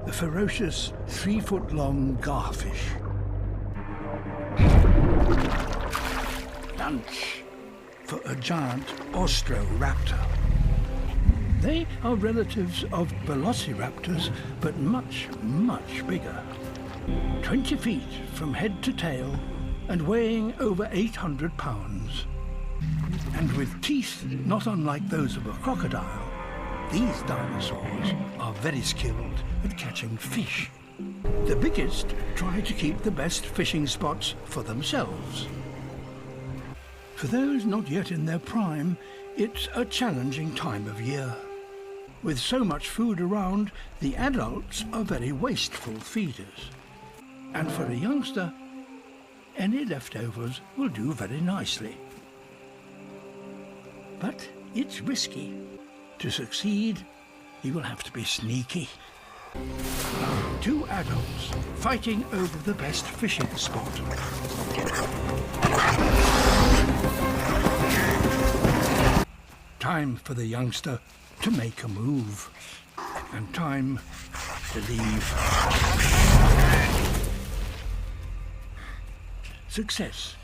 the ferocious 3-foot-long garfish. Lunch for a giant austroraptor. They are relatives of velociraptors, but much, much bigger. 20 feet from head to tail and weighing over 800 pounds. And with teeth not unlike those of a crocodile, these dinosaurs are very skilled at catching fish. The biggest try to keep the best fishing spots for themselves. For those not yet in their prime, it's a challenging time of year. With so much food around, the adults are very wasteful feeders. And for a youngster, any leftovers will do very nicely. But it's risky. To succeed, he will have to be sneaky. 2 adults fighting over the best fishing spot. Time for the youngster to make a move. And time to leave. Success.